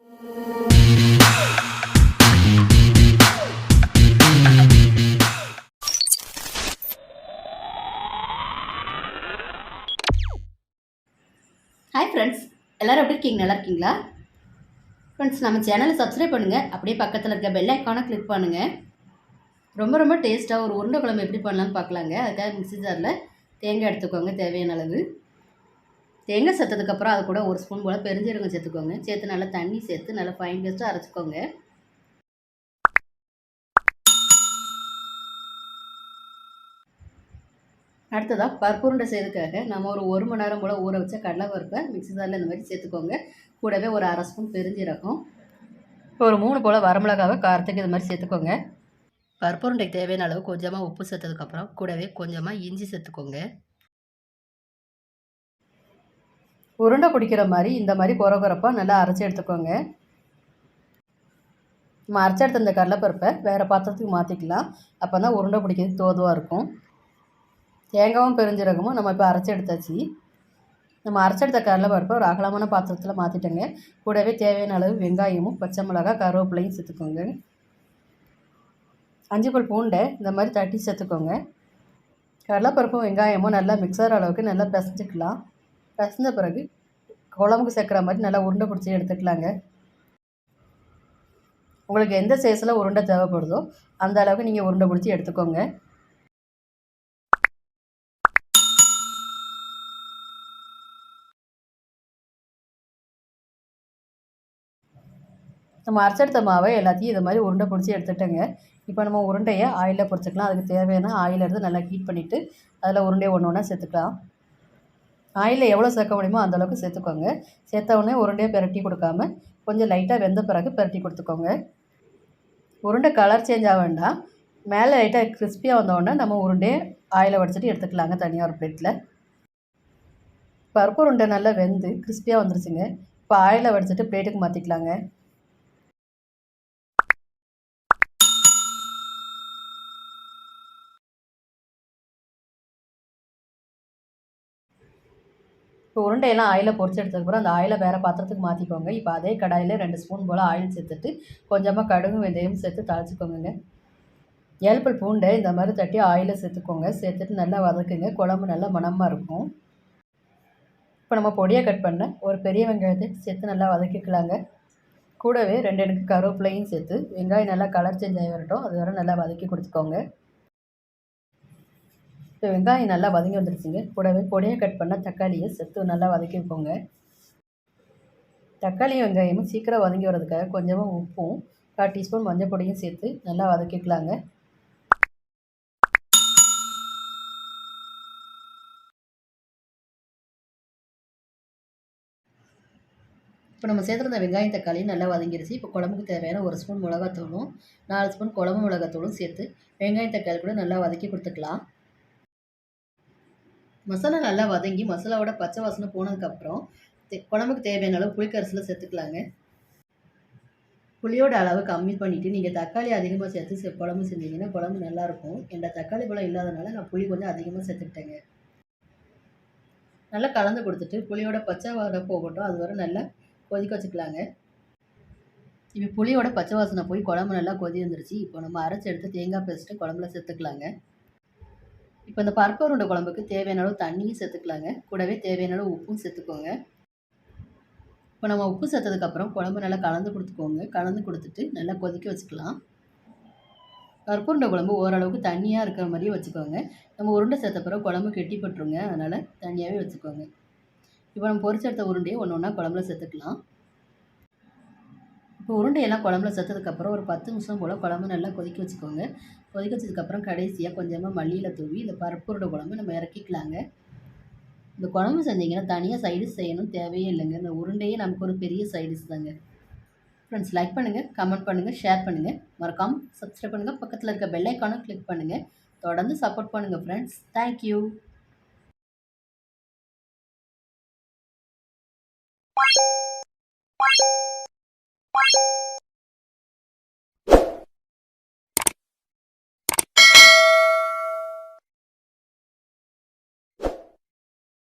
Hi friends, எல்லோரும் எப்படி இருக்கீங்க? நல்லா இருக்கீங்களா? ஃப்ரெண்ட்ஸ், நம்ம சேனலை சப்ஸ்கிரைப் பண்ணுங்கள். அப்படியே பக்கத்தில் இருக்க பெல் ஐக்கானை கிளிக் பண்ணுங்கள். ரொம்ப டேஸ்ட்டாக ஒரு உருண்டை குழம்பு எப்படி பண்ணலான்னு பார்க்கலாங்க. அதுக்காக மிக்ஸி ஜாரில் தேங்காய் எடுத்துக்கோங்க. தேவையான அளவு தேங்காய் சேர்த்ததுக்கப்புறம் அது கூட ஒரு ஸ்பூன் போல் பெருஞ்சீரகம் சேர்த்துக்கோங்க. சேர்த்து நல்லா தண்ணி சேர்த்து நல்லா ஃபைன் பேஸ்ட்டாக அரைச்சிக்கோங்க. அடுத்ததாக பருப்பு உருண்டை செய்யறதுக்காக நம்ம ஒரு மணி நேரம் போல் ஊற வச்ச கடலை பருப்பை மிக்ஸி ஜாரில் இந்த மாதிரி சேர்த்துக்கோங்க. கூடவே ஒரு அரை ஸ்பூன் பெருஞ்சீரகம், ஒரு 3 போல் வரமிளகாவை காரத்துக்கு இது மாதிரி சேர்த்துக்கோங்க. பருப்பு உருண்டைக்கு தேவையான அளவு கொஞ்சமாக உப்பு சேர்த்ததுக்கப்புறம் கூடவே கொஞ்சமாக இஞ்சி சேர்த்துக்கோங்க. உருண்டை பிடிக்கிற மாதிரி இந்த மாதிரி குறப்பாக நல்லா அரைச்சி எடுத்துக்கோங்க. நம்ம அரைச்சி எடுத்த இந்த கடலைப்பருப்பை வேறு பாத்திரத்துக்கு மாற்றிக்கலாம். அப்போ தான் உருண்டை பிடிக்கிறதுக்கு தோதுவாக இருக்கும். தேங்காயும் பெருஞ்சீரகமும் நம்ம இப்போ அரைச்சி எடுத்தாச்சு. நம்ம அரைச்செடுத்த கடலைப்பருப்பை ஒரு அகலமான பாத்திரத்தில் மாற்றிட்டோங்க. கூடவே தேவையான அளவு வெங்காயமும் பச்சை மிளகாய் கருவேப்பிலையும் சேர்த்துக்கோங்க. 5 பல் பூண்டை இந்த மாதிரி தட்டி சேர்த்துக்கோங்க. கடலைப்பருப்பும் வெங்காயமும் நல்லா மிக்சர் அளவுக்கு நல்லா பிசைஞ்சிக்கலாம். பிசைஞ்ச பிறகு குழம்புக்கு சேர்க்குற மாதிரி நல்லா உருண்டை பிடிச்சி எடுத்துக்கலாங்க. உங்களுக்கு எந்த சைஸில் உருண்டை தேவைப்படுதோ அந்த அளவுக்கு நீங்கள் உருண்டை பிடிச்சி எடுத்துக்கோங்க. நம்ம அரைச்செடுத்த மாவை எல்லாத்தையும் இது மாதிரி உருண்டை பிடிச்சி எடுத்துட்டோங்க. இப்போ நம்ம உருண்டையை ஆயிலில் பொரிச்சிக்கலாம். அதுக்கு தேவையான ஆயில் எடுத்து நல்லா ஹீட் பண்ணிவிட்டு அதில் உருண்டையை ஒன்றா சேர்த்துக்கலாம். ஆயிலில் எவ்வளோ சேர்க்க முடியுமோ அந்தளவுக்கு சேர்த்துக்கோங்க. சேர்த்த உடனே உருண்டையை பிரட்டி கொடுக்காம கொஞ்சம் லைட்டாக வெந்த பிறகு பிரட்டி கொடுத்துக்கோங்க. உருண்டை கலர் சேஞ்ச் ஆக வேண்டாம். மேலே லைட்டாக கிறிஸ்பியாக வந்தோடனே நம்ம உருண்டையை ஆயிலை வடிச்சிட்டு எடுத்துக்கலாங்க தனியாக ஒரு பிளேட்டில். பருப்பு உருண்டை நல்லா வெந்து கிறிஸ்பியாக வந்துருச்சுங்க. இப்போ ஆயிலை வடிச்சிட்டு பிளேட்டுக்கு மாற்றிக்கலாங்க. இப்போ உருண்டையெல்லாம் ஆயிலில் பொரிச்சு எடுத்ததுக்கப்புறம் அந்த ஆயிலை வேறு பாத்திரத்துக்கு மாற்றிக்கோங்க. இப்போ அதே கடாயில் 2 ஸ்பூன் போல் ஆயில் சேர்த்துட்டு கொஞ்சமாக கடுகு வெந்தயம் சேர்த்து தாளிச்சிக்கோங்க. 7 பல் பூண்டை இந்த மாதிரி தட்டி ஆயிலில் சேர்த்துக்கோங்க. சேர்த்துட்டு நல்லா வதக்குங்க. குழம்பு நல்லா மணமாக இருக்கும். இப்போ நம்ம பொடியாக கட் பண்ண ஒரு பெரிய வெங்காயத்தை சேர்த்து நல்லா வதக்கிக்கலாங்க. கூடவே 2 அடுக்கு கருவேப்பிலையும் சேர்த்து வெங்காயம் நல்லா கலர் சேஞ்ச் ஆகி வரட்டும். அது வரை நல்லா வதக்கி கொடுத்துக்கோங்க. இப்போ வெங்காயம் நல்லா வதங்கி வந்துடுச்சுங்க. கூடவே பொடியாக கட் பண்ண தக்காளியை சேர்த்து நல்லா வதக்கிக்கோங்க. தக்காளியும் வெங்காயமும் சீக்கிரம் வதங்கி வரதுக்காக கொஞ்சமாக உப்பும் 1/4 டீஸ்பூன் மஞ்சள் பொடியும் சேர்த்து நல்லா வதக்கிக்கலாங்க. இப்போ நம்ம சேர்த்துருந்த வெங்காயம் தக்காளியும் நல்லா வதங்கிடுச்சு. இப்போ குழம்புக்கு தேவையான 1 ஸ்பூன் மிளகாத்தூளும் 4 ஸ்பூன் குழம்பு மிளகாத்தூளும் சேர்த்து வெங்காயம் தக்காளி கூட நல்லா வதக்கி கொடுத்துக்கலாம். மசாலா நல்லா வதங்கி மசாலாவோட பச்சை வாசனை போனதுக்கப்புறம் குழம்புக்கு தேவையான அளவு புளிக்கரைசலை சேர்த்துக்கலாங்க. புளியோட அளவு கம்மி பண்ணிவிட்டு நீங்கள் தக்காளி அதிகமாக சேர்த்து குழம்பு செஞ்சீங்கன்னா குழம்பு நல்லாயிருக்கும். என்கிட்ட தக்காளி பழம் இல்லாதனால நான் புளி கொஞ்சம் அதிகமாக சேர்த்துக்கிட்டேங்க. நல்லா கலந்து கொடுத்துட்டு புளியோட பச்சை வாசனை போகட்டும். அது வரை நல்லா கொதிக்க வச்சுக்கலாங்க. இப்போ புளியோட பச்சை வாசனை போய் குழம்பு நல்லா கொதி வந்துருச்சு. இப்போ நம்ம அரைச்சி எடுத்து தேங்காய் பேஸ்ட்டு குழம்புல சேர்த்துக்கலாங்க. இப்போ இந்த பருப்பு உருண்டை குழம்புக்கு தேவையான அளவு தண்ணியும் சேர்த்துக்கலாங்க. கூடவே தேவையான அளவு உப்பும் சேர்த்துக்கோங்க. இப்போ நம்ம உப்பு சேர்த்ததுக்கப்புறம் குழம்பு நல்லா கலந்து கொடுத்துக்கோங்க. கலந்து கொடுத்துட்டு நல்லா கொதிக்க வச்சுக்கலாம். பருப்பு உருண்டை குழம்பு ஓரளவுக்கு தண்ணியாக இருக்கிற மாதிரியே வச்சுக்கோங்க. நம்ம உருண்டை சேர்த்த பிறகு குழம்பு கெட்டிப்பட்டுருங்க. அதனால் தண்ணியாகவே வச்சுக்கோங்க. இப்போ நம்ம பொரிச்சு எடுத்த உருண்டையை ஒன்றா குழம்புல சேர்த்துக்கலாம். இப்போ உருண்டையெல்லாம் குழம்புல சேர்த்ததுக்கப்புறம் ஒரு 10 நிமிஷம் போல் குழம்பு நல்லா கொதிக்க வச்சுக்கோங்க. கொதிக்க வச்சதுக்கப்புறம் கடைசியாக கொஞ்சமாக மல்லியில் தூவி இந்த பருப்பு உருண்டை குழம்பு நம்ம இறக்கிக்கலாங்க. இந்த குழம்பு செஞ்சிங்கன்னா தனியாக சைடிஷ் செய்யணும் தேவையே இல்லைங்க. இந்த உருண்டையே நமக்கு ஒரு பெரிய சைடிஷ் தாங்க. ஃப்ரெண்ட்ஸ், லைக் பண்ணுங்கள், கமெண்ட் பண்ணுங்கள், ஷேர் பண்ணுங்கள். மறக்காமல் சப்ஸ்கிரைப் பண்ணுங்கள். பக்கத்தில் இருக்க பெல் ஐக்கானை கிளிக் பண்ணுங்கள். தொடர்ந்து சப்போர்ட் பண்ணுங்கள் ஃப்ரெண்ட்ஸ். தேங்க்யூ.